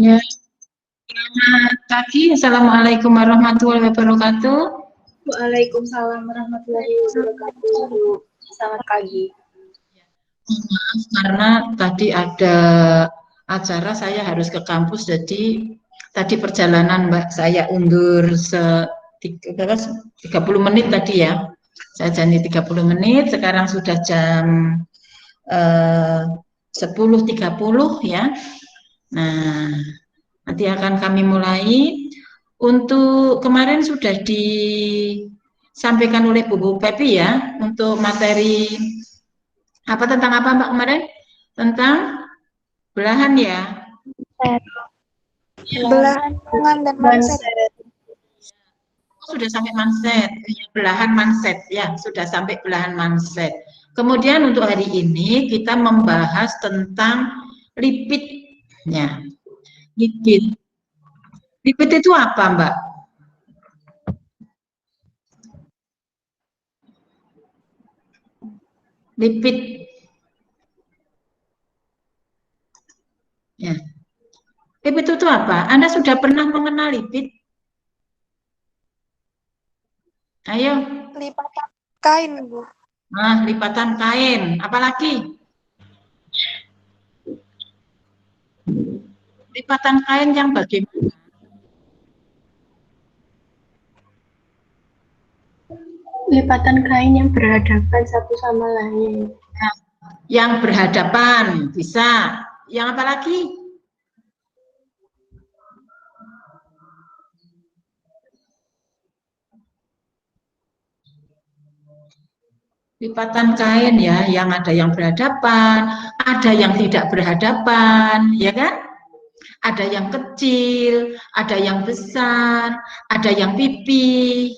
Ya, selamat pagi. Assalamualaikum warahmatullahi wabarakatuh. Waalaikumsalam warahmatullahi wabarakatuh. Selamat pagi. Maaf karena tadi ada acara, saya harus ke kampus, jadi tadi perjalanan Mbak saya undur 30 menit tadi ya. Saya janji 30 menit, sekarang sudah jam 10.30 ya. Nah, nanti akan kami mulai. Untuk kemarin sudah disampaikan oleh Bu Pepi ya, untuk materi apa, tentang apa Mbak kemarin? Tentang belahan ya? Belahan tangan dan manset. Oh, sudah sampai manset, belahan manset ya, sudah sampai belahan manset. Kemudian untuk hari ini kita membahas tentang lipidnya. Lipid. Lipid itu apa Mbak? Lipid. Ya. Lipid itu apa? Anda sudah pernah mengenal lipid? Ayo. Lipatan kain, Bu. Nah, lipatan kain. Apalagi? Lipatan kain yang bagaimana? Lipatan kain yang berhadapan satu sama lain. Nah, yang berhadapan bisa. Yang apa lagi? Lipatan kain ya, yang ada yang berhadapan, ada yang tidak berhadapan, ya kan? Ada yang kecil, ada yang besar, ada yang pipih,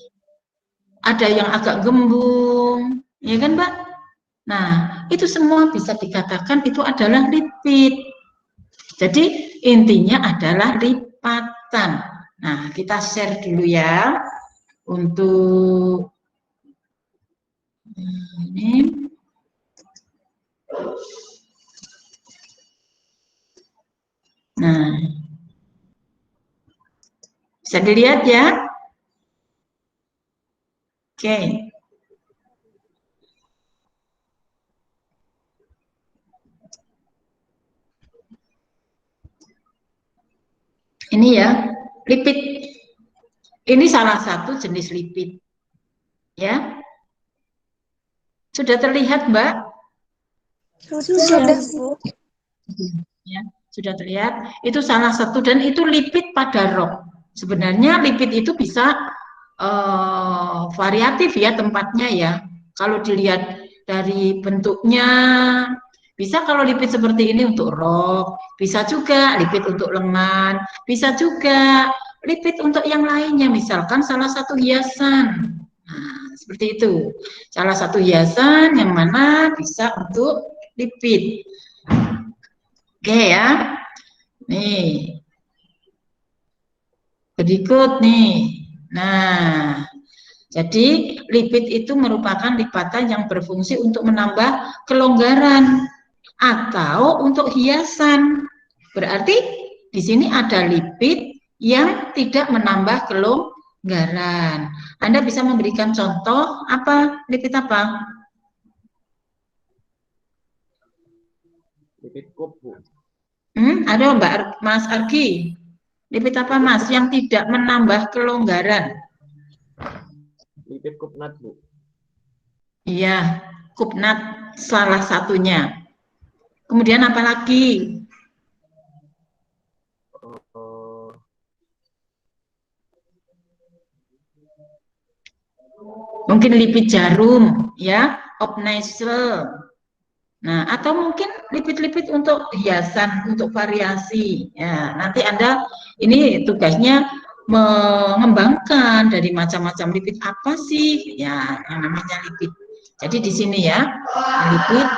ada yang agak gembung, ya kan, Mbak? Nah, itu semua bisa dikatakan itu adalah lipid. Jadi intinya adalah lipatan. Nah, kita share dulu ya untuk ini. Nah, bisa dilihat ya. Oke. Ini ya, lipid. Ini salah satu jenis lipid. Ya. Sudah terlihat, Mbak? Sudah, Bu. Ya, sudah terlihat. Itu salah satu, dan itu lipid pada rok. Sebenarnya lipid itu bisa variatif ya tempatnya ya. Kalau dilihat dari bentuknya, bisa kalau lipid seperti ini untuk rok, bisa juga lipid untuk lengan, bisa juga lipid untuk yang lainnya, misalkan salah satu hiasan. Nah, seperti itu. Salah satu hiasan yang mana bisa untuk lipid. Oke ya. Nih. Berikut nih. Nah, jadi lipid itu merupakan lipatan yang berfungsi untuk menambah kelonggaran atau untuk hiasan. Berarti di sini ada lipid yang tidak menambah kelonggaran. Anda bisa memberikan contoh apa? Lipid apa? Lipid kup, Bu. Ada Mbak Mas Argi. Lipid apa Mas yang tidak menambah kelonggaran? Lipid kupnat, Bu. Iya, kupnat salah satunya. Kemudian apa lagi? Mungkin lipid jarum, ya, obnasal. Nah, atau mungkin lipid-lipid untuk hiasan, untuk variasi. Ya, nanti Anda ini tugasnya mengembangkan dari macam-macam lipid apa sih, ya, yang namanya lipid. Jadi di sini ya, lipid.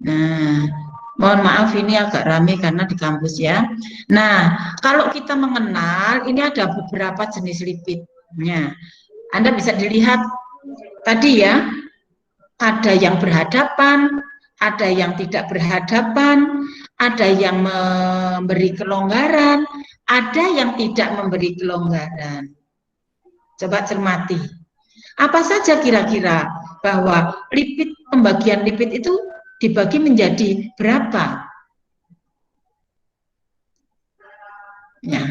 Nah, mohon maaf ini agak rame karena di kampus ya. Nah, kalau kita mengenal, ini ada beberapa jenis lipidnya. Anda bisa dilihat tadi ya, ada yang berhadapan, ada yang tidak berhadapan, ada yang memberi kelonggaran, ada yang tidak memberi kelonggaran. Coba cermati. Apa saja kira-kira bahwa lipid, pembagian lipid itu dibagi menjadi berapa? Nah,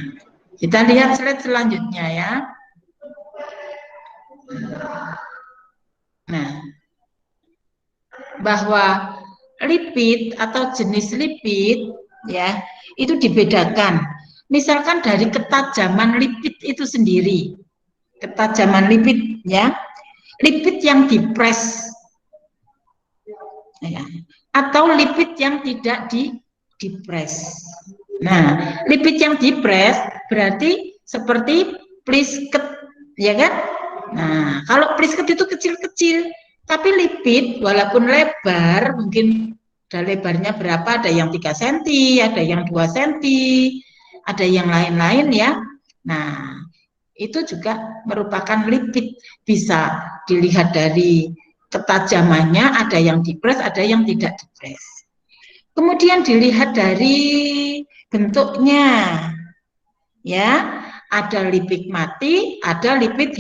kita lihat slide selanjutnya ya. Nah, bahwa lipid atau jenis lipid ya itu dibedakan. Misalkan dari ketajaman lipid itu sendiri, ketajaman lipid ya, lipid yang dipres ya, atau lipid yang tidak dipres. Nah, lipid yang dipres berarti seperti plisket, ya kan? Nah, kalau plisket itu kecil-kecil, tapi lipid walaupun lebar, mungkin ada lebarnya berapa, ada yang 3 cm, ada yang 2 cm, ada yang lain-lain ya. Nah, itu juga merupakan lipid, bisa dilihat dari ketajamannya, ada yang dipres, ada yang tidak dipres. Kemudian dilihat dari bentuknya, ya, ada lipid mati, ada lipid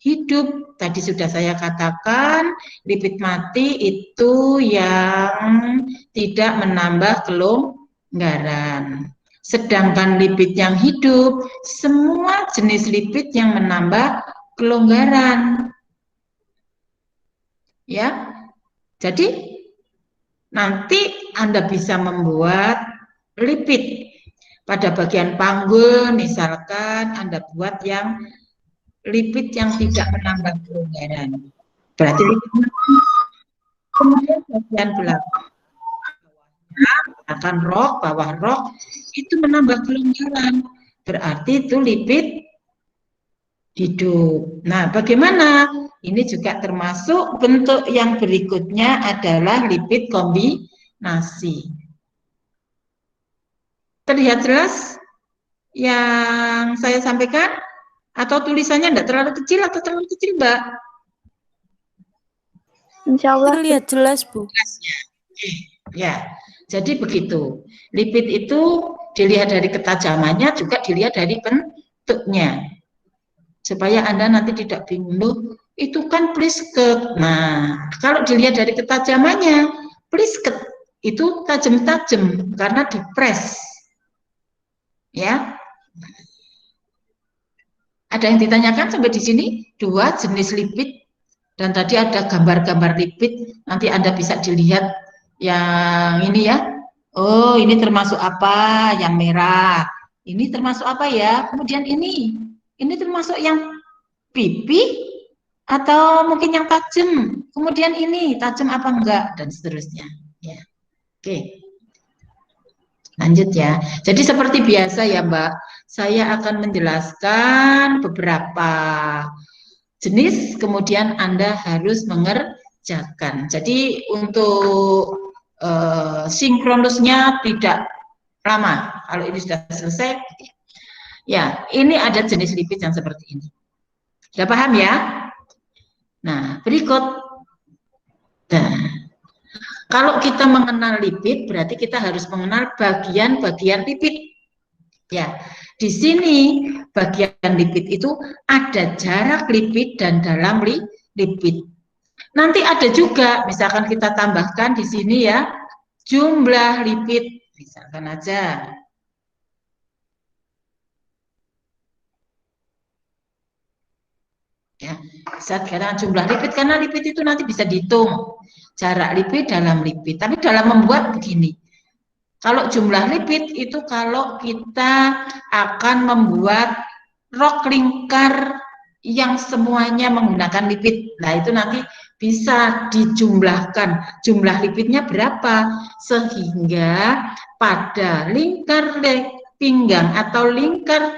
hidup. Tadi sudah saya katakan, lipid mati itu yang tidak menambah kelonggaran. Sedangkan lipid yang hidup, semua jenis lipid yang menambah kelonggaran. Ya, jadi nanti Anda bisa membuat lipid pada bagian panggul, misalkan Anda buat yang lipid yang tidak menambah kelonggaran. Berarti kemudian bagian belakang akan rok, bawah rok itu menambah kelonggaran. Berarti itu lipid hidup. Nah, bagaimana? Ini juga termasuk bentuk yang berikutnya adalah lipid kombinasi. Terlihat jelas yang saya sampaikan? Atau tulisannya tidak terlalu kecil atau terlalu kecil, Mbak? Insya Allah terlihat jelas, Bu. Ya, jadi begitu. Lipid itu dilihat dari ketajamannya, juga dilihat dari bentuknya. Supaya Anda nanti tidak bingung, loh, itu kan plisket. Nah, kalau dilihat dari ketajamannya, plisket itu tajam-tajam karena dipres. Ya. Ada yang ditanyakan sampai di sini? 2 jenis lipid dan tadi ada gambar-gambar lipid. Nanti Anda bisa dilihat yang ini ya. Oh, ini termasuk apa? Yang merah. Ini termasuk apa ya? Kemudian ini termasuk yang pipi atau mungkin yang tajam. Kemudian ini tajam apa enggak dan seterusnya. Ya. Oke. Lanjut ya. Jadi seperti biasa ya, Mbak. Saya akan menjelaskan beberapa jenis, kemudian Anda harus mengerjakan. Jadi untuk sinkronusnya tidak lama. Kalau ini sudah selesai, ya ini ada jenis lipid yang seperti ini. Sudah paham ya? Nah, berikut. Nah, kalau kita mengenal lipid, berarti kita harus mengenal bagian-bagian lipid. Ya, di sini bagian lipid itu ada jarak lipid dan dalam lipid. Nanti ada juga, misalkan kita tambahkan di sini ya, jumlah lipid, misalkan aja. Ya, sekarang jumlah lipid, karena lipid itu nanti bisa dihitung jarak lipid dalam lipid. Tapi dalam membuat begini, kalau jumlah lipid itu kalau kita akan membuat rok lingkar yang semuanya menggunakan lipid, nah itu nanti bisa dijumlahkan jumlah lipidnya berapa, sehingga pada lingkar pinggang atau lingkar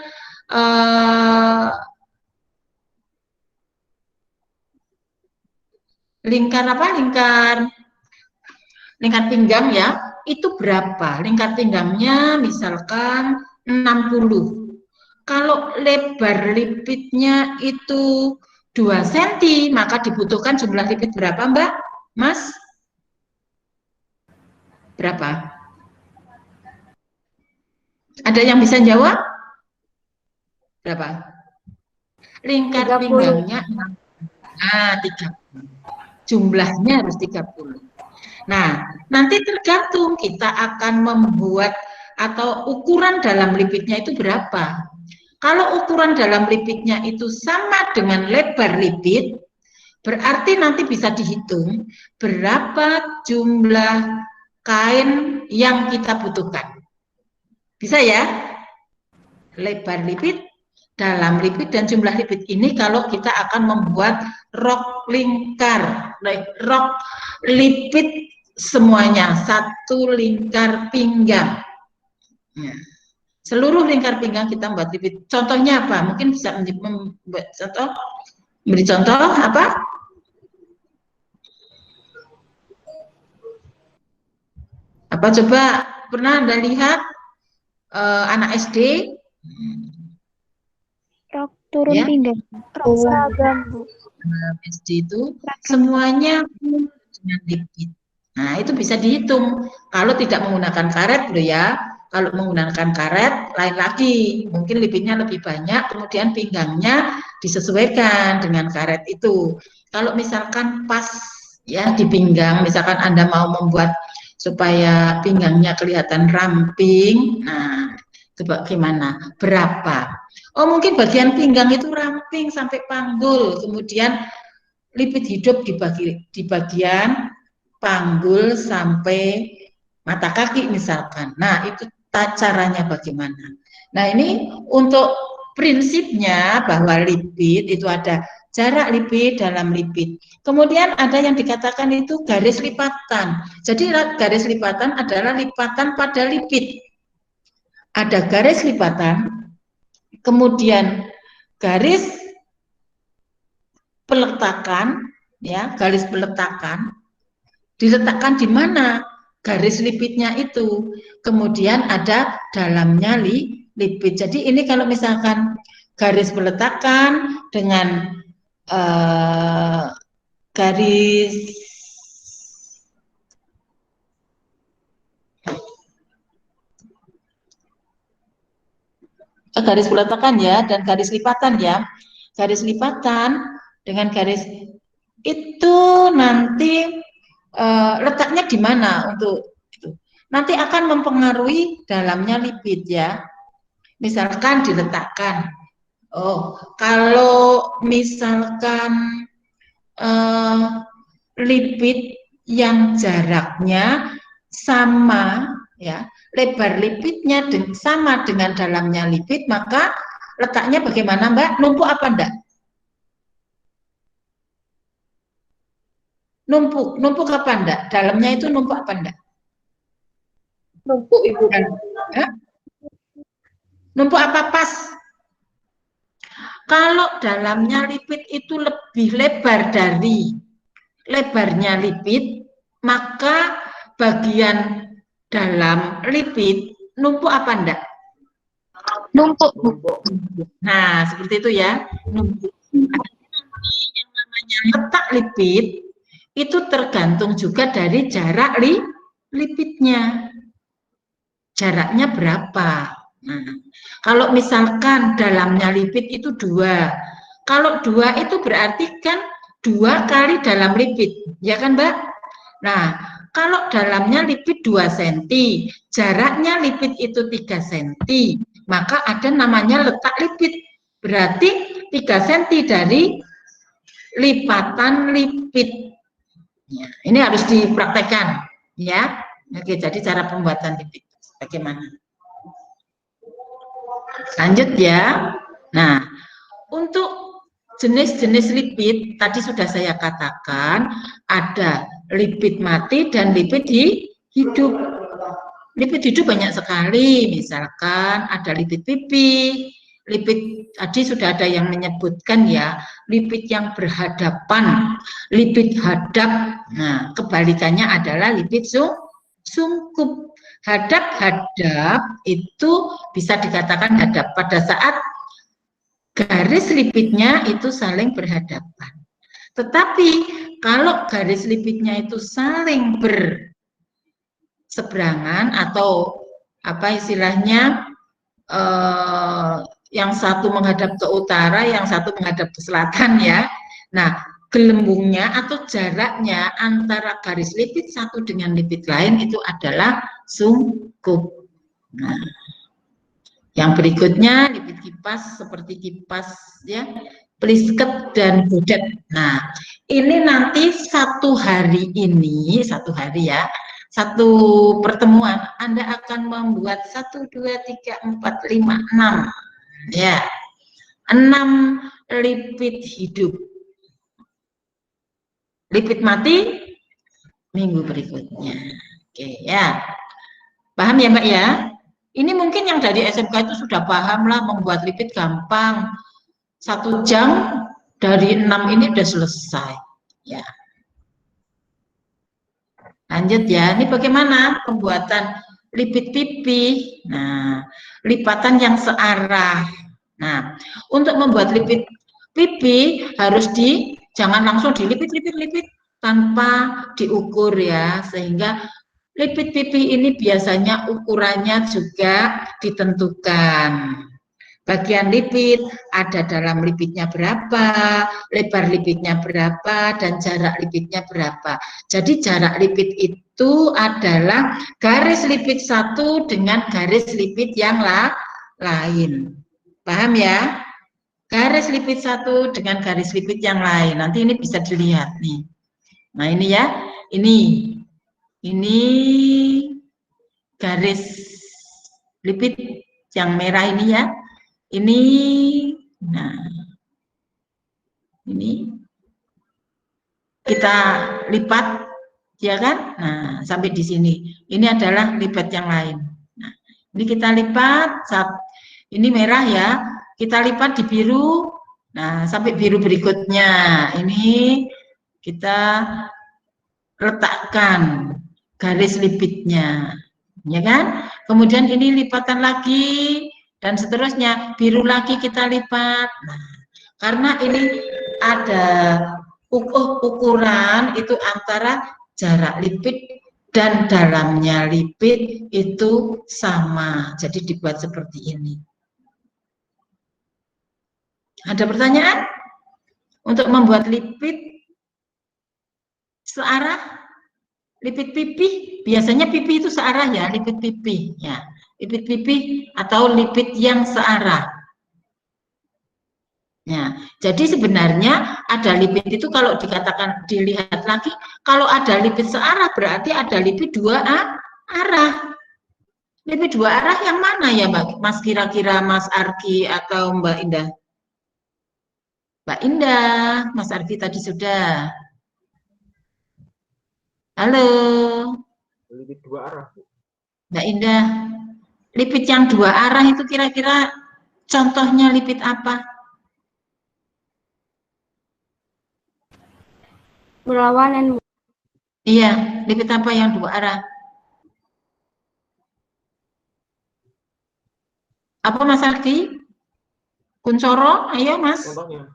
lingkar pinggang ya, itu berapa? Lingkar pinggangnya misalkan 60. Kalau lebar lipidnya itu 2 cm, maka dibutuhkan jumlah lipid berapa, Mbak? Mas? Berapa? Ada yang bisa jawab? Berapa? Lingkar 30. pinggangnya 30. Jumlahnya harus 30. Nah, nanti tergantung kita akan membuat atau ukuran dalam lipidnya itu berapa. Kalau ukuran dalam lipidnya itu sama dengan lebar lipid, berarti nanti bisa dihitung berapa jumlah kain yang kita butuhkan. Bisa ya? Lebar lipid, dalam lipid, dan jumlah lipid ini kalau kita akan membuat rok lingkar, rok lipid semuanya, satu lingkar pinggang. Ya. Seluruh lingkar pinggang kita membuat lipid. Contohnya apa? Mungkin bisa membuat contoh, beri contoh apa? Apa coba pernah Anda lihat anak SD? Rok turun Ya. pinggang. Rok seragam, Bu. SD itu semuanya dengan lipid. Nah, itu bisa dihitung. Kalau tidak menggunakan karet, loh ya. Kalau menggunakan karet, lain lagi. Mungkin lipidnya lebih banyak, kemudian pinggangnya disesuaikan dengan karet itu. Kalau misalkan pas ya di pinggang, misalkan Anda mau membuat supaya pinggangnya kelihatan ramping, nah itu bagaimana? Berapa? Oh, mungkin bagian pinggang itu ramping sampai panggul, kemudian lipid hidup di bagian panggul sampai mata kaki misalkan. Nah, itu caranya bagaimana? Nah, ini untuk prinsipnya bahwa lipid itu ada jarak lipid dalam lipid. Kemudian ada yang dikatakan itu garis lipatan. Jadi garis lipatan adalah lipatan pada lipid. Ada garis lipatan, kemudian garis peletakan, ya, garis peletakan diletakkan di mana garis lipidnya itu, kemudian ada dalamnya lipid. Jadi ini kalau misalkan garis peletakan dengan garis peletakan ya, dan garis lipatan ya. Garis lipatan dengan garis itu nanti letaknya di mana untuk itu. Nanti akan mempengaruhi dalamnya lipid ya. Misalkan diletakkan. Oh, kalau misalkan lipid yang jaraknya sama ya, lebar lipidnya sama dengan dalamnya lipid, maka letaknya bagaimana Mbak? Numpuk apa enggak? Numpuk apa enggak? Dalamnya itu numpuk apa enggak? Numpuk, Ibu. Numpuk apa pas? Kalau dalamnya lipid itu lebih lebar dari lebarnya lipid, maka bagian dalam lipid numpuk apa enggak? Numpuk, Bu. Nah, seperti itu ya. Numpuk. Yang namanya letak lipid itu tergantung juga dari jarak lipidnya. Jaraknya berapa? Nah, kalau misalkan dalamnya lipid itu 2, kalau 2 itu berarti kan 2 kali dalam lipid, ya kan Mbak? Nah, kalau dalamnya lipid 2 cm, jaraknya lipid itu 3 cm, maka ada namanya letak lipid. Berarti 3 cm dari lipatan lipid. Ya, ini harus dipraktekkan, ya. Oke, jadi cara pembuatan lipid bagaimana? Lanjut ya. Nah, untuk jenis-jenis lipid tadi sudah saya katakan ada lipid mati dan lipid hidup. Lipid hidup banyak sekali, misalkan ada lipid pipi, lipid tadi sudah ada yang menyebutkan ya, lipid yang berhadapan, lipid hadap. Nah, kebalikannya adalah lipid sungkup. Hadap-hadap itu bisa dikatakan hadap pada saat garis lipidnya itu saling berhadapan. Tetapi kalau garis lipidnya itu saling seberangan atau apa istilahnya, yang satu menghadap ke utara, yang satu menghadap ke selatan ya. Nah, gelembungnya atau jaraknya antara garis lipid satu dengan lipid lain itu adalah sungkup. Nah, yang berikutnya lipid kipas seperti kipas ya, plisket dan bodet. Nah, ini nanti satu hari ya, satu pertemuan Anda akan membuat 1, 2, 3, 4, 5, 6 ya, 6 lipid hidup. Lipid mati minggu berikutnya. Oke ya, paham ya Mbak ya? Ini mungkin yang dari SMK itu sudah paham lah, membuat lipid gampang. 1 jam dari 6 ini udah selesai ya. Lanjut ya, ini bagaimana pembuatan lipid pipi. Nah, lipatan yang searah. Nah, untuk membuat lipid pipi harus jangan langsung dilipit tanpa diukur ya, sehingga lipid pipi ini biasanya ukurannya juga ditentukan. Bagian lipid ada dalam lipidnya berapa, lebar lipidnya berapa, dan jarak lipidnya berapa. Jadi jarak lipid itu adalah garis lipid satu dengan garis lipid yang lain. Paham ya? Garis lipid satu dengan garis lipid yang lain. Nanti ini bisa dilihat nih. Nah ini ya, ini garis lipid yang merah ini ya. Ini, nah, ini kita lipat, ya kan? Nah, sampai di sini. Ini adalah lipat yang lain. Nah, ini kita lipat, ini merah ya, kita lipat di biru. Nah, sampai biru berikutnya. Ini kita letakkan garis lipidnya, ya kan? Kemudian ini lipatan lagi. Dan seterusnya, biru lagi kita lipat. Nah, karena ini ada ukuran itu antara jarak lipid dan dalamnya lipid itu sama. Jadi dibuat seperti ini. Ada pertanyaan? Untuk membuat lipid searah, lipid pipi, biasanya pipi itu searah ya, lipid pipi ya. Lipid pipi atau lipid yang searah. Ya, jadi sebenarnya ada lipid itu kalau dikatakan dilihat lagi, kalau ada lipid searah berarti ada lipid dua arah. Lipid dua arah yang mana ya Mbak Mas, kira-kira Mas Arki atau Mbak Indah? Mbak Indah, Mas Arki tadi sudah. Halo. Lipid dua arah. Mbak Indah. Lipid yang dua arah itu kira-kira contohnya lipid apa? Berlawanan. Iya, lipid apa yang dua arah? Apa Mas Arki? Kuncoro, ayo Mas. Contohnya,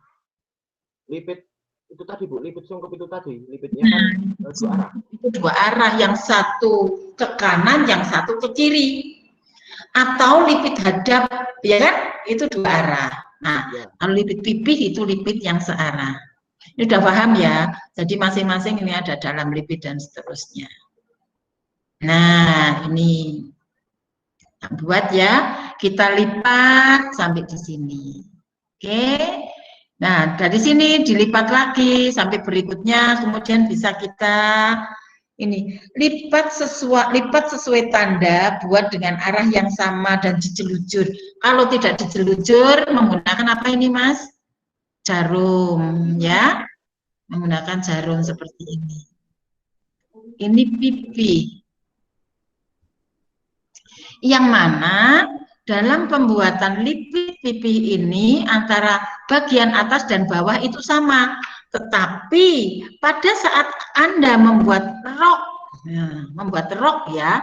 lipid itu tadi Bu, lipid sungkup itu tadi, lipidnya kan dua arah. Itu dua arah, yang satu ke kanan, yang satu ke kiri. Atau lipid hadap, ya kan? Itu dua arah. Nah, kalau lipid pipih itu lipid yang searah. Ini udah paham ya? Jadi masing-masing ini ada dalam lipid dan seterusnya. Nah, ini buat ya, kita lipat sampai di sini. Oke. Nah, dari sini dilipat lagi sampai berikutnya, kemudian bisa kita ini lipat sesuai tanda, buat dengan arah yang sama dan dijelujur. Kalau tidak dijelujur, menggunakan apa ini Mas? Jarum ya, menggunakan jarum seperti ini. Ini pipi. Yang mana dalam pembuatan lipid pipi ini antara bagian atas dan bawah itu sama. Tetapi pada saat Anda membuat rok ya,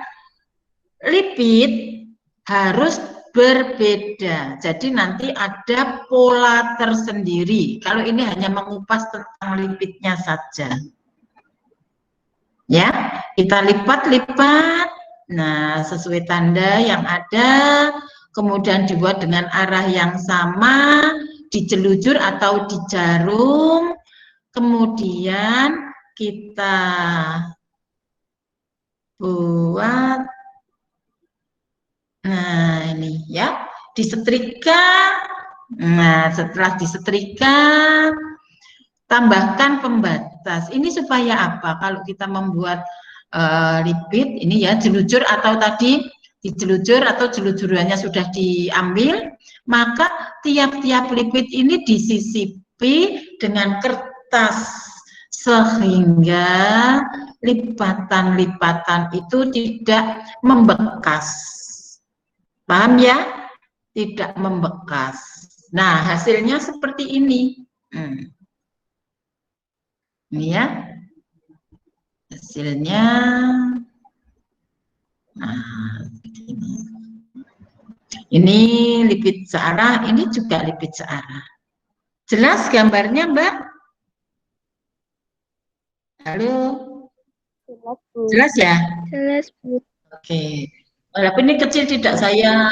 lipid harus berbeda. Jadi nanti ada pola tersendiri. Kalau ini hanya mengupas tentang lipidnya saja. Ya, kita lipat-lipat Nah, sesuai tanda yang ada, kemudian dibuat dengan arah yang sama, dijelujur atau di jarum, kemudian kita buat, nah ini ya, disetrika. Nah, setelah disetrika, tambahkan pembatas. Ini supaya apa? Kalau kita membuat lipid, ini ya jelujur atau tadi dijelujur atau jelujurannya sudah diambil, maka tiap-tiap lipid ini disisipi dengan kertas sehingga lipatan-lipatan itu tidak membekas. Paham ya? Tidak membekas. Nah, hasilnya seperti ini. Ini ya. Hasilnya. Nah, ini lipid searah, ini juga lipid searah. Jelas gambarnya, Mbak? Halo? Jelas, Bu. Jelas ya? Jelas, Bu. Oke. Walaupun ini kecil tidak saya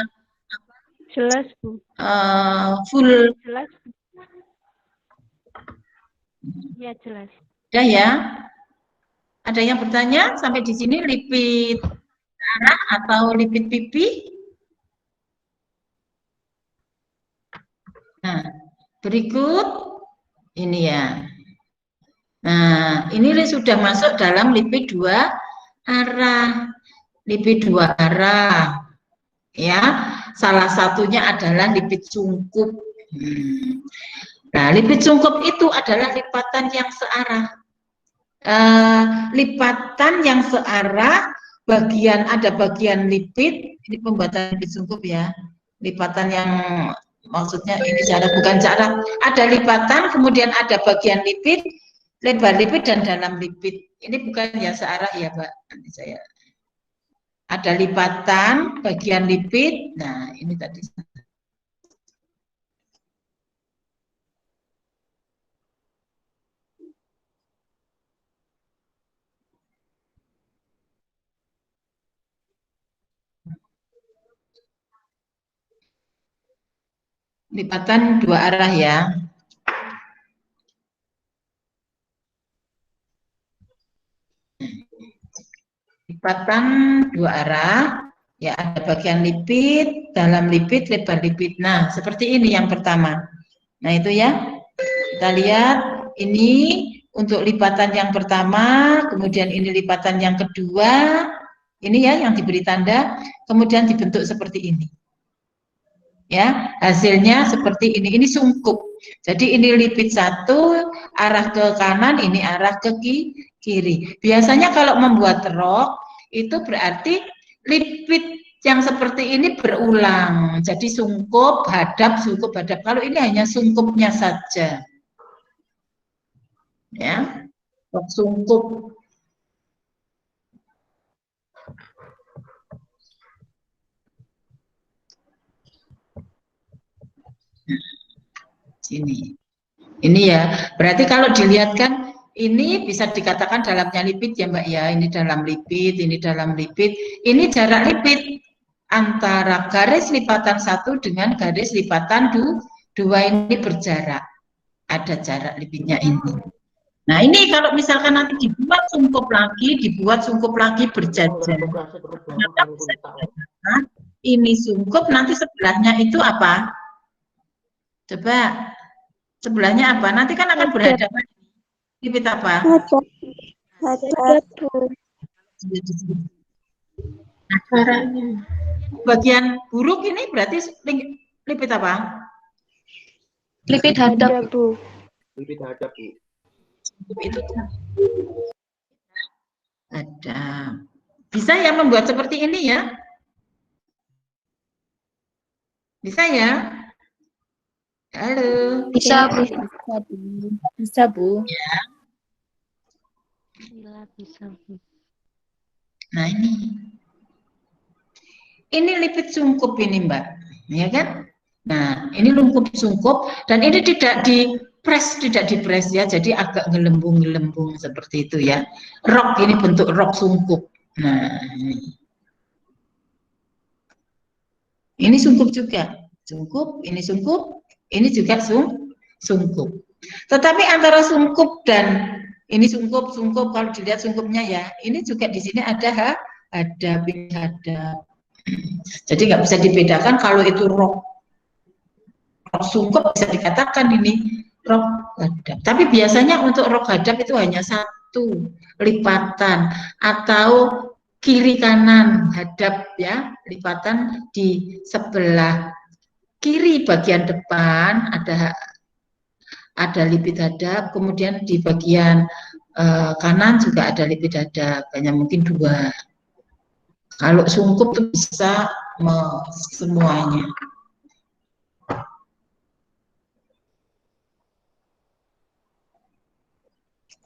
Jelas, Bu. full. Jelas. Ya, jelas. Udah ya? Ada yang bertanya sampai di sini lipid searah atau lipid pipi? Nah, berikut ini ya. Nah, ini sudah masuk dalam lipid dua arah. Lipid dua arah. Ya, salah satunya adalah lipid sungkup. Nah, lipid sungkup itu adalah lipatan yang searah. Lipatan yang searah, ada bagian lipid, ini pembuatan lipid sungkup ya. Lipatan yang maksudnya ini bukan cara, ada lipatan, kemudian ada bagian lipid, lebar lipid dan dalam lipid. Ini bukan ya searah ya, Pak. Nanti saya ada lipatan bagian lipid. Nah, ini tadi. Lipatan dua arah ya. Lipatan dua arah, ya ada bagian lipid, dalam lipid, lebar lipid. Nah, seperti ini yang pertama. Nah, itu ya. Kita lihat ini untuk lipatan yang pertama, kemudian ini lipatan yang kedua. Ini ya yang diberi tanda, kemudian dibentuk seperti ini. Ya, hasilnya seperti ini. Ini sungkup. Jadi ini lipid satu arah ke kanan, ini arah ke kiri. Biasanya kalau membuat rok itu berarti lipid yang seperti ini berulang. Jadi sungkup, hadap, sungkup, hadap. Kalau ini hanya sungkupnya saja. Ya, rok sungkup. Sini. Ini ya, berarti kalau dilihat kan ini bisa dikatakan dalamnya lipid ya Mbak ya, ini dalam lipid, ini dalam lipid, ini jarak lipid antara garis lipatan satu dengan garis lipatan dua ini berjarak, ada jarak lipidnya ini. Nah ini kalau misalkan nanti dibuat sungkup lagi berjajar, nah, ini sungkup nanti sebelahnya itu apa? Coba. Sebelahnya apa? Nanti kan akan berhadapan. Lipid apa? Hadap, Bu. Nah, bagian buruk ini berarti lipid apa? Lipid hadap, Bu. Lipid hadap, Bu. Itu ada. Bisa ya membuat seperti ini ya? Bisa ya? Halo. Bisa, Bu. Bisa, Bu. Ya. Bisa, Bu. Nah ini lipid sungkup ini Mbak, ya kan? Nah ini lipid sungkup dan ini tidak dipres ya, jadi agak gelembung seperti itu ya. Rok ini bentuk rok sungkup. Nah ini. Ini sungkup juga, sungkup, ini sungkup, ini juga sungkup. Tetapi antara sungkup dan ini sungkup, kalau dilihat sungkupnya ya, ini juga di sini ada pindah hadap. Jadi nggak bisa dibedakan kalau itu rok sungkup bisa dikatakan ini rok hadap. Tapi biasanya untuk rok hadap itu hanya satu lipatan atau kiri kanan hadap ya, lipatan di sebelah kiri bagian depan ada lipit hadap, kemudian di bagian kanan juga ada lipit hadap, hanya mungkin 2. Kalau sungkup itu bisa semuanya.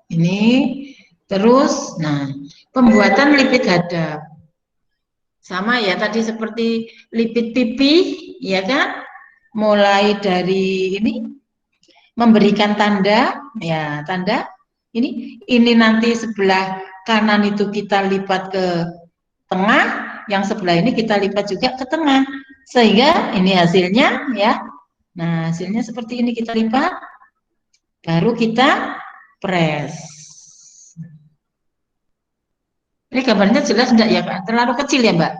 Ini terus, nah pembuatan lipid hadap sama ya tadi seperti lipid pipi, ya kan? Mulai dari ini memberikan tanda, ya tanda. Ini nanti sebelah kanan itu kita lipat ke tengah, yang sebelah ini kita lipat juga ke tengah, sehingga ini hasilnya ya. Nah hasilnya seperti ini, kita lipat, baru kita press. Ini gambarnya jelas enggak ya Pak? Terlalu kecil ya Mbak?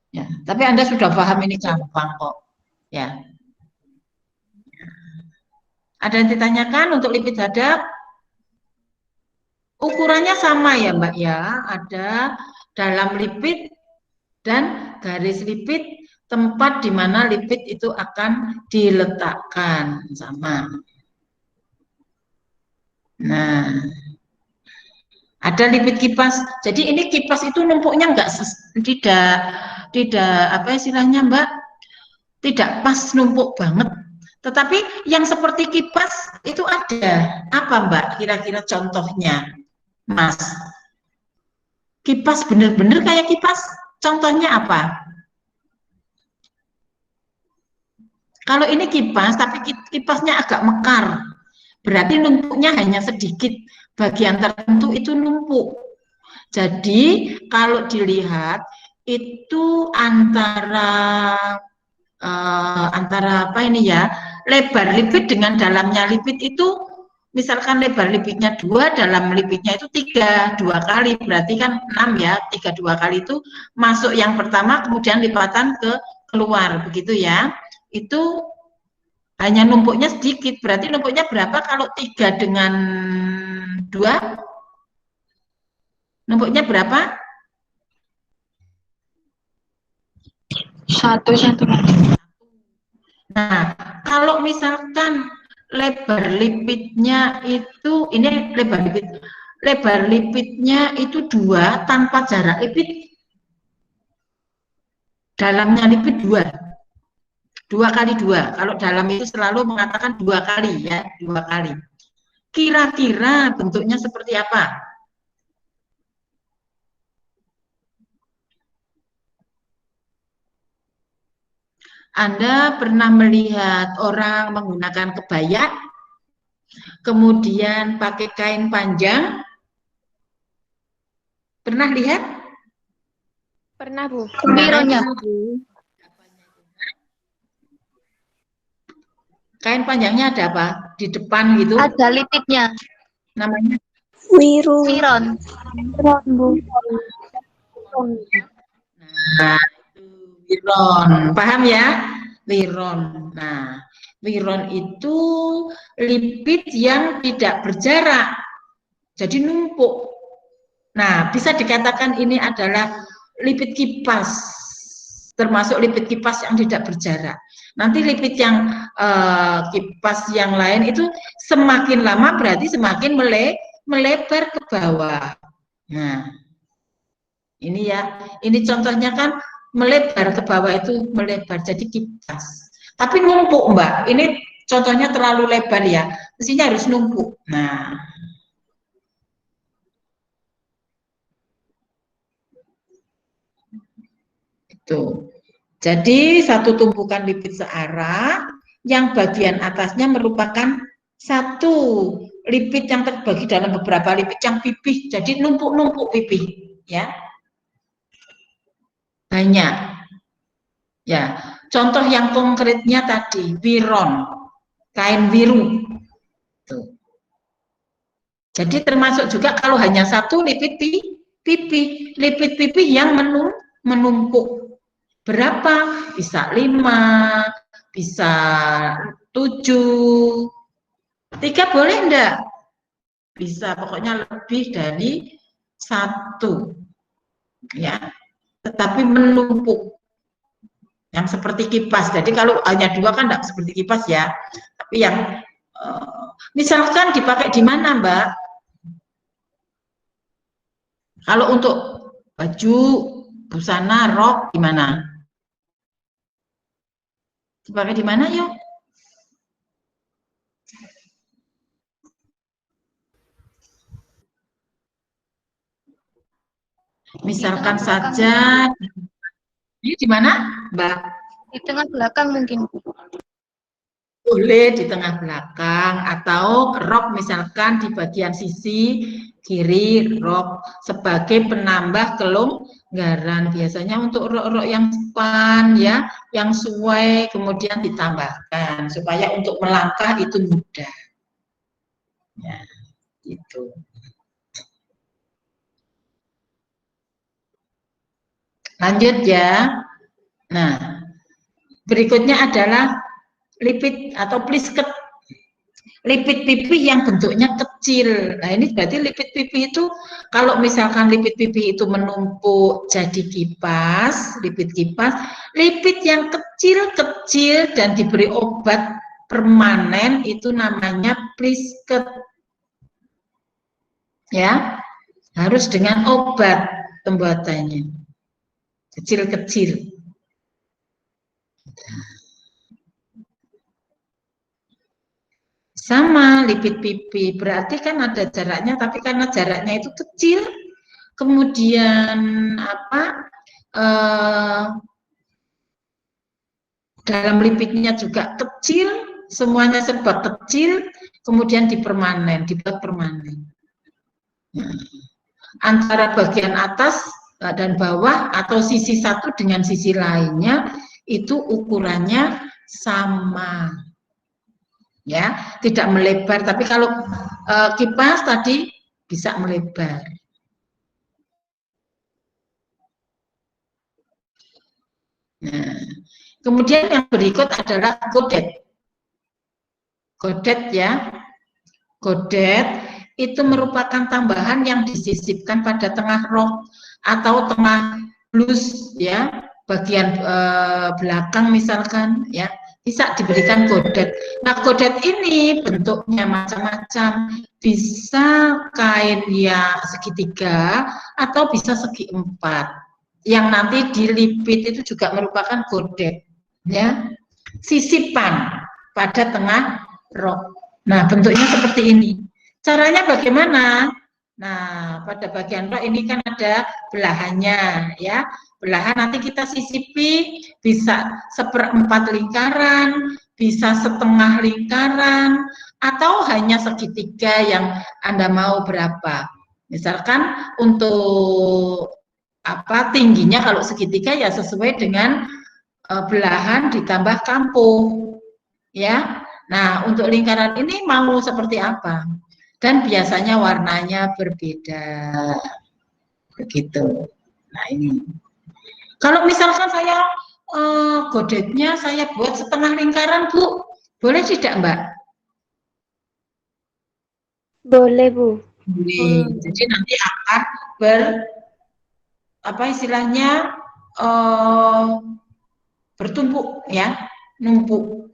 Ya, tapi Anda sudah paham ini gampang kok. Ya. Ada yang ditanyakan untuk lipid hadap? Ukurannya sama ya Mbak ya, ada dalam lipid dan garis lipid, tempat di mana lipid itu akan diletakkan sama. Nah, ada lipid kipas. Jadi ini kipas itu numpuknya tidak apa istilahnya Mbak? Tidak pas numpuk banget. Tetapi yang seperti kipas itu ada. Apa Mbak kira-kira contohnya? Mas. Kipas bener-bener kayak kipas. Contohnya apa? Kalau ini kipas tapi kipasnya agak mekar. Berarti numpuknya hanya sedikit. Bagian tertentu itu numpuk. Jadi kalau dilihat itu antara apa ini ya, lebar lipid dengan dalamnya lipid itu, misalkan lebar lipidnya 2, dalam lipidnya itu 3, 2 kali, berarti kan 6 ya, 3 2 kali itu masuk yang pertama, kemudian lipatan keluar, begitu ya. Itu hanya numpuknya sedikit, berarti numpuknya berapa kalau 3 dengan 2? Numpuknya berapa? 1 cm. Nah, kalau misalkan lebar lipidnya itu, ini lebar lipidnya itu 2 tanpa jarak lipid, dalamnya lipid 2. 2 kali 2, kalau dalam itu selalu mengatakan 2 kali ya, 2 kali. Kira-kira bentuknya seperti apa? Anda pernah melihat orang menggunakan kebaya, kemudian pakai kain panjang? Pernah lihat? Pernah, Bu. Kemironnya. Kain panjangnya ada apa? Di depan gitu? Ada lipidnya. Namanya? Wiru. Viron. Bu. Nah, itu wiron. Paham ya? Wiron. Nah, wiron itu lipid yang tidak berjarak. Jadi numpuk. Nah, bisa dikatakan ini adalah lipid kipas. Termasuk lipid kipas yang tidak berjarak. Nanti lipid yang kipas yang lain itu semakin lama berarti semakin melebar ke bawah. Nah, ini ya, ini contohnya kan melebar ke bawah, itu melebar jadi kipas. Tapi numpuk Mbak, ini contohnya terlalu lebar ya, mestinya harus numpuk. Nah, itu. Jadi satu tumpukan lipid searah yang bagian atasnya merupakan satu lipid yang terbagi dalam beberapa lipid yang pipih, jadi numpuk-numpuk pipih ya, banyak Ya, contoh yang konkretnya tadi, wiron, kain biru. Tuh. Jadi termasuk juga kalau hanya satu lipid pipi yang menumpuk. Berapa? Bisa 5, bisa 7. 3 boleh enggak? Bisa, pokoknya lebih dari 1. Ya, tetapi menumpuk. Yang seperti kipas. Jadi kalau hanya 2 kan enggak seperti kipas ya. Tapi yang misalkan dipakai di mana, Mbak? Kalau untuk baju, busana, rok, gimana? Dipakai di mana yuk? Misalkan saja, ini di mana, Mbak? Di tengah belakang mungkin. Boleh di tengah belakang atau rok misalkan di bagian sisi kiri rok sebagai penambah kelonggaran. Biasanya untuk rok-rok yang span ya, yang sesuai kemudian ditambahkan supaya untuk melangkah itu mudah. Ya, itu. Lanjut ya. Nah, berikutnya adalah lipid atau plisket. Lipid pipih yang bentuknya kecil. Nah, ini berarti lipid pipih itu kalau misalkan lipid pipih itu menumpuk jadi kipas, lipid kipas, lipid yang kecil-kecil dan diberi obat permanen itu namanya plisket. Ya, harus dengan obat pembuatannya. Kecil-kecil. Sama lipid pipi, berarti kan ada jaraknya, tapi karena jaraknya itu kecil, kemudian dalam lipidnya juga kecil, semuanya serba kecil, kemudian dibuat permanen. Antara bagian atas dan bawah atau sisi satu dengan sisi lainnya itu ukurannya sama. Ya, tidak melebar, tapi kalau kipas tadi bisa melebar. Nah, kemudian yang berikut adalah godet. Godet ya. Godet itu merupakan tambahan yang disisipkan pada tengah rok atau tengah blus ya, bagian belakang misalkan ya. Bisa diberikan godet. Nah, godet ini bentuknya macam-macam. Bisa kain ya segitiga atau bisa segi 4. Yang nanti dilipit itu juga merupakan godet. Ya. Sisipan pada tengah rok. Nah, bentuknya seperti ini. Caranya bagaimana? Nah, pada bagian rok ini kan ada belahannya ya. Belahan nanti kita sisipi bisa 1/4 lingkaran, bisa setengah lingkaran, atau hanya segitiga yang Anda mau berapa. Misalkan untuk tingginya kalau segitiga ya sesuai dengan belahan ditambah kampung. Ya. Nah, untuk lingkaran ini mau seperti apa? Dan biasanya warnanya berbeda. Begitu. Nah, ini. Kalau misalkan saya godetnya saya buat setengah lingkaran, Bu. Boleh tidak, Mbak? Boleh, Bu. Boleh. Jadi nanti akan istilahnya bertumpuk ya, numpuk.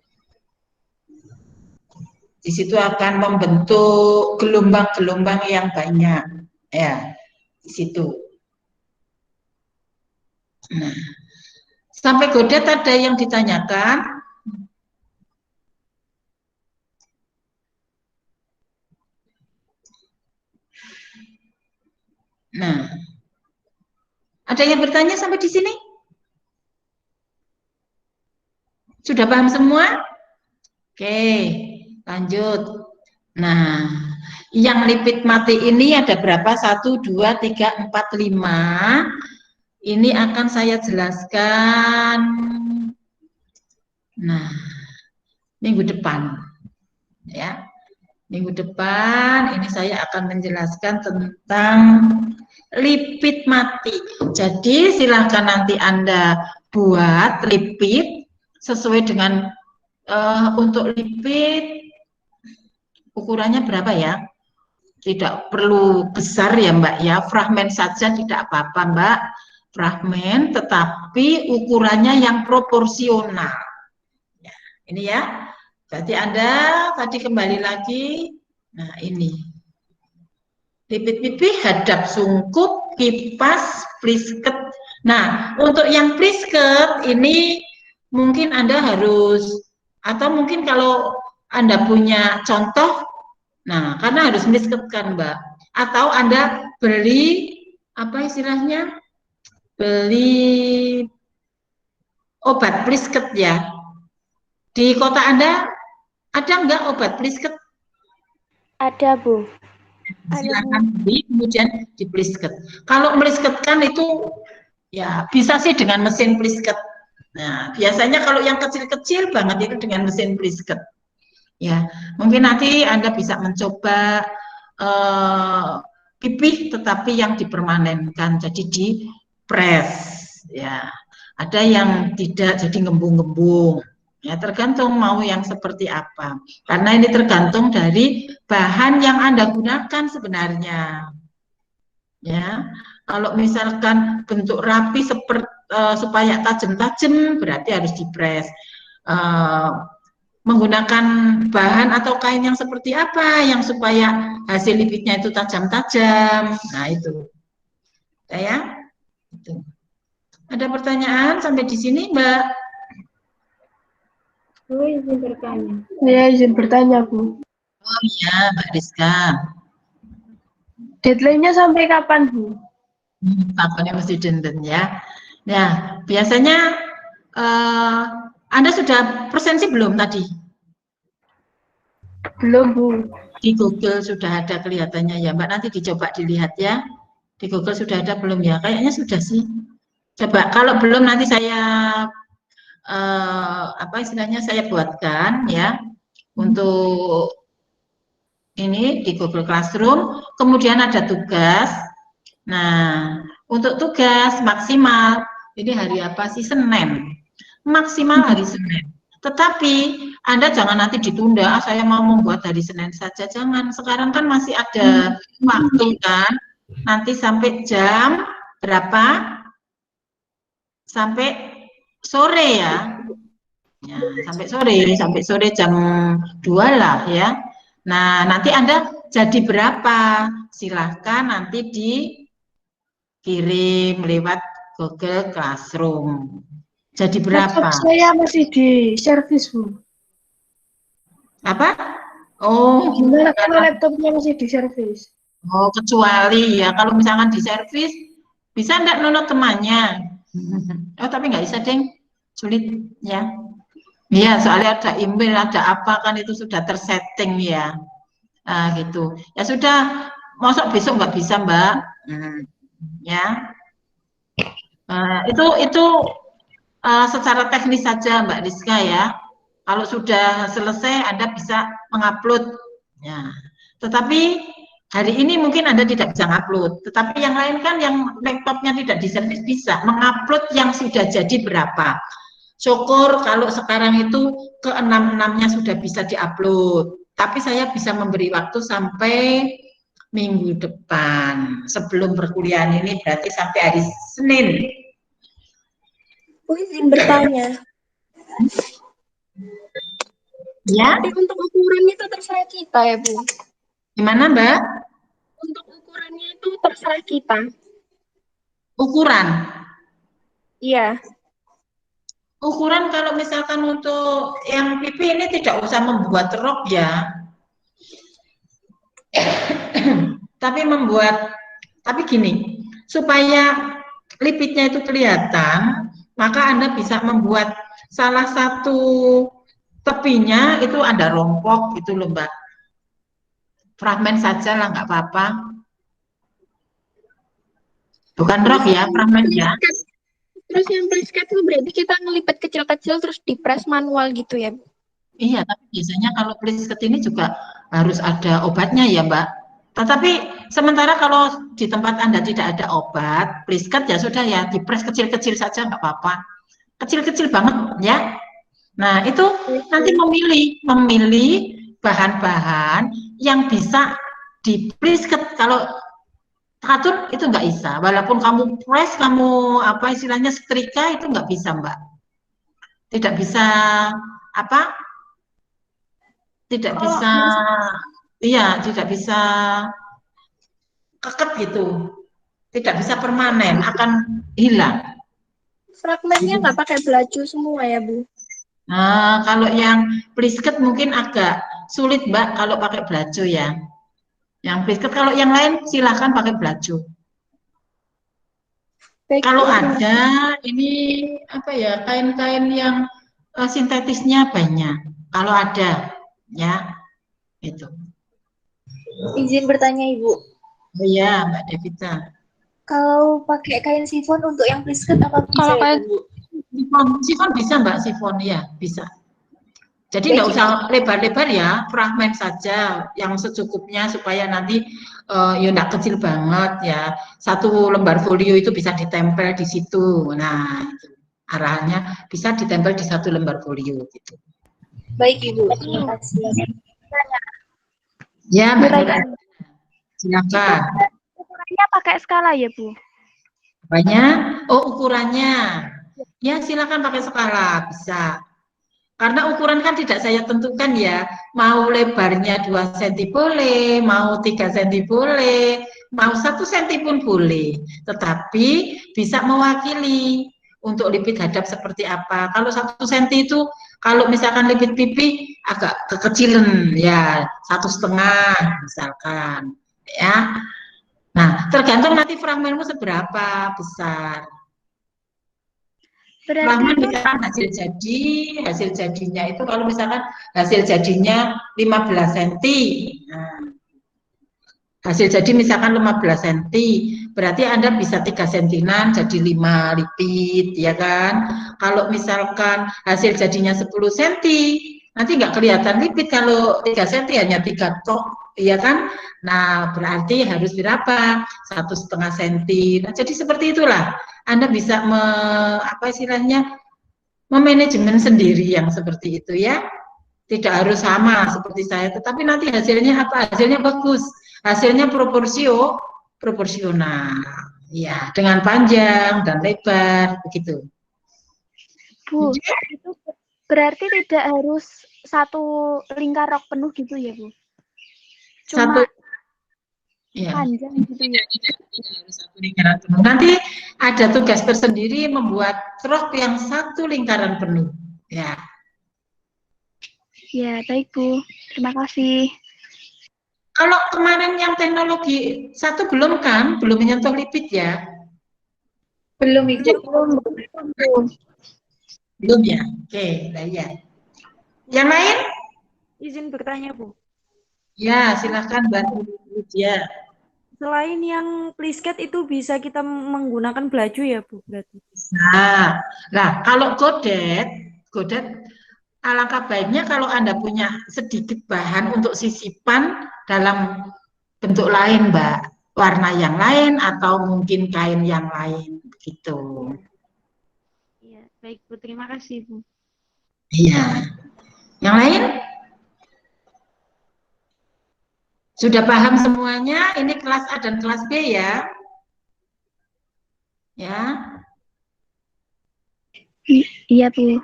Di situ akan membentuk gelombang-gelombang yang banyak ya, di situ. Nah, sampai godet ada yang ditanyakan? Nah, ada yang bertanya sampai di sini? Sudah paham semua? Oke, lanjut. Nah, yang lipid mati ini ada berapa? 1, 2, 3, 4, 5. Ini akan saya jelaskan, nah, minggu depan, ya. Minggu depan ini saya akan menjelaskan tentang lipid mati. Jadi silahkan nanti Anda buat lipid sesuai dengan untuk lipid ukurannya berapa ya? Tidak perlu besar ya Mbak ya, fragmen saja tidak apa-apa Mbak, fragmen tetapi ukurannya yang proporsional. Ya, ini ya. Berarti Anda tadi kembali lagi, nah ini. Lipid-lipid hadap sungkup, kipas, plisket. Nah, untuk yang plisket ini mungkin Anda harus, atau mungkin kalau Anda punya contoh, nah karena harus plisket kan Mbak. Atau Anda beli, apa istilahnya, beli obat plisket ya. Di kota Anda ada nggak obat plisket? Ada, Bu. Silakan beli, kemudian diplisket. Kalau melisketkan itu ya bisa sih dengan mesin plisket. Nah, biasanya kalau yang kecil-kecil banget itu dengan mesin plisket. Ya, mungkin nanti Anda bisa mencoba pipih tetapi yang dipermanenkan, jadi di press. Ya, ada yang tidak jadi ngembung-ngembung. Ya, tergantung mau yang seperti apa. Karena ini tergantung dari bahan yang Anda gunakan sebenarnya. Ya, kalau misalkan bentuk rapi seperti supaya tajam-tajam berarti harus dipres. Menggunakan bahan atau kain yang seperti apa yang supaya hasil lipidnya itu tajam-tajam. Nah, itu. Ya, itu. Ada pertanyaan sampai di sini, Mbak? Bu, izin bertanya. Saya izin bertanya, Bu. Oh iya, Mbak Rizka. Deadline-nya sampai kapan, Bu? Tampaknya mesti denden ya. Nah, biasanya Anda sudah presensi belum tadi? Belum, Bu. Di Google sudah ada kelihatannya ya, Mbak. Nanti dicoba dilihat ya. Di Google sudah ada belum ya? Kayaknya sudah sih. Coba kalau belum nanti saya apa istilahnya saya buatkan ya untuk ini di Google Classroom. Kemudian ada tugas. Nah, untuk tugas maksimal ini hari apa sih? Senin. Maksimal hari Senin. Tetapi Anda jangan nanti ditunda, saya mau membuat hari Senin saja, jangan. Sekarang kan masih ada waktu kan, nanti sampai jam berapa? Sampai sore ya. Ya, sampai sore jam 2 lah ya. Nah, nanti Anda jadi berapa? Silahkan nanti dikirim lewat Google Classroom. Jadi berapa? Laptop saya masih di servis, Bu. Apa? Oh, Gimana kalau laptopnya masih di servis? oh, kecuali ya kalau misalkan di servis bisa enggak nunuk temannya? Oh, tapi nggak bisa, Deng. Sulit ya. Iya, soalnya ada email, ada apa kan itu sudah tersetting ya. Nah, gitu. Ya sudah, masuk besok nggak bisa, Mbak. Ya. Itu secara teknis saja Mbak Rizka ya. Kalau sudah selesai Anda bisa mengupload. Ya. Tetapi hari ini mungkin Anda tidak bisa mengupload. Tetapi yang lain kan yang laptopnya tidak diservis bisa mengupload yang sudah jadi berapa. Syukur kalau sekarang itu ke 6-6-nya sudah bisa diupload. Tapi saya bisa memberi waktu sampai minggu depan. Sebelum perkuliahan ini berarti sampai hari Senin. Bu izin bertanya. Ya, Tapi untuk ukurannya itu terserah kita ya, Bu. gimana Mbak? Untuk ukurannya itu terserah kita. Ukuran. Iya. Ukuran kalau misalkan untuk yang pipi ini tidak usah membuat rok ya. Tapi gini, supaya lipidnya itu kelihatan, maka Anda bisa membuat salah satu tepinya itu ada rompok gitu loh Mbak. Fragmen saja lah nggak apa-apa. Bukan rok ya, fragmen ya. Terus yang plisket itu berarti kita ngelipet kecil-kecil terus dipres manual gitu ya, Bu? Iya, tapi biasanya kalau plisket ini juga harus ada obatnya ya, Mbak. Tetapi sementara kalau di tempat Anda tidak ada obat, plisket ya sudah ya, dipres kecil-kecil saja nggak apa-apa. Kecil-kecil banget ya. Nah, itu nanti memilih bahan-bahan yang bisa di plisket. Kalau katun itu nggak bisa. Walaupun kamu press, kamu apa istilahnya setrika itu nggak bisa, Mbak. Tidak bisa apa? Tidak bisa, iya, tidak bisa keket gitu. Tidak bisa permanen, akan hilang. Fragmennya nggak pakai belacu semua ya, Bu? Nah, kalau yang plisket mungkin agak sulit, Mbak, kalau pakai belajo ya. Yang plisket, kalau yang lain silahkan pakai belajo. Baik, Kalau Bu. ada ini apa ya, kain-kain yang sintetisnya banyak. Kalau ada, ya itu. Izin bertanya Ibu, Oh iya, Mbak Devita. kalau pakai kain sifon untuk yang plisket apa bisa Kalau ya kayak Bu? Sifon bisa, Mbak, sifon ya bisa. Jadi Baik nggak Ibu. usah lebar-lebar ya, fragmen saja yang secukupnya supaya nanti ya nggak kecil banget ya. Satu lembar folio itu bisa ditempel di situ. Nah, itu arahannya bisa ditempel di satu lembar folio gitu. Baik Ibu, terima kasih. Ya, Mbak Kira Nora, silakan. ukurannya pakai skala ya, Bu? Apanya? Oh, ukurannya. Ya, silakan pakai skala, bisa. Karena ukuran kan tidak saya tentukan ya, mau lebarnya 2 cm boleh, mau 3 cm boleh, mau 1 cm pun boleh. Tetapi bisa mewakili untuk lipit hadap seperti apa. Kalau 1 cm itu, kalau misalkan lipit pipi agak kekecilan ya, 1,5 misalkan. Ya, nah tergantung nanti fragmenmu seberapa besar. Berarti Fragmen itu misalkan hasil jadinya itu kalau misalkan hasil jadinya 15 cm. Nah, hasil jadi misalkan 15 cm, berarti Anda bisa 3 sentinan jadi 5 lipit, ya kan? Kalau misalkan hasil jadinya 10 cm, nanti nggak kelihatan lipit kalau 3 cm hanya 3 tok, ya kan? Nah, berarti harus berapa? 1,5 cm. Nah, jadi seperti itulah. Anda bisa apa istilahnya memanajemen sendiri yang seperti itu ya. Tidak harus sama seperti saya, tetapi nanti hasilnya apa? Hasilnya bagus, hasilnya proporsional, ya, dengan panjang dan lebar begitu. Bu, itu berarti tidak harus satu lingkar rok penuh gitu ya, Bu? Cuma Satu, ya, panjang gitu ya? tidak harus satu lingkaran penuh. Nanti ada tugas tersendiri membuat rok yang satu lingkaran penuh, ya. Ya, baik, Bu. Terima kasih. Kalau kemarin yang teknologi satu belum kan, belum menyentuh lipid ya? Belum Ibu. Belum ya? Oke, nah ya. Yang lain? Izin bertanya, Bu. Ya, silakan bantu Lydia. Selain yang plisket itu bisa kita menggunakan belajo ya, Bu, berarti? Nah, kalau godet alangkah baiknya kalau Anda punya sedikit bahan untuk sisipan dalam bentuk lain, Mbak. Warna yang lain atau mungkin kain yang lain, gitu. Iya, baik, Bu. Terima kasih, Bu. Iya. Yang lain? Sudah paham semuanya? Ini kelas A dan kelas B ya. Ya. Iya, Bu.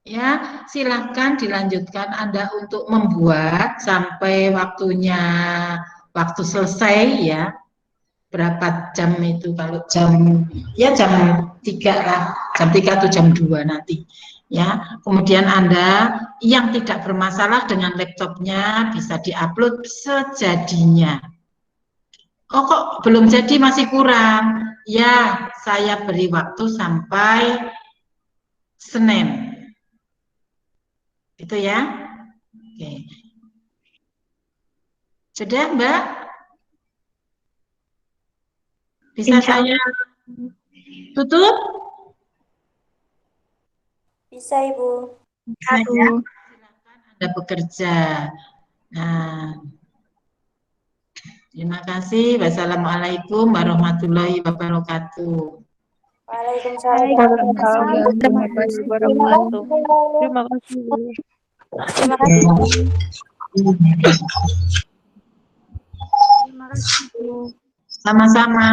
Ya, silahkan dilanjutkan Anda untuk membuat sampai waktu selesai ya. Berapa jam itu kalau jam 3 lah, jam 3 atau jam 2 nanti. Ya, kemudian Anda yang tidak bermasalah dengan laptopnya bisa diupload sejadinya. Oh kok belum jadi masih kurang? Ya, saya beri waktu sampai Senin. Itu ya. Oke. Sudah, Mbak? Bisa Insya saya tutup? Bisa, Ibu. Bisa ya? Silakan Anda bekerja. Nah, terima kasih. Wassalamualaikum warahmatullahi wabarakatuh. Waalaikumsalam. Waalaikumsalam warahmatullahi Terima kasih. Terima kasih. Terima kasih, Bu. Sama-sama.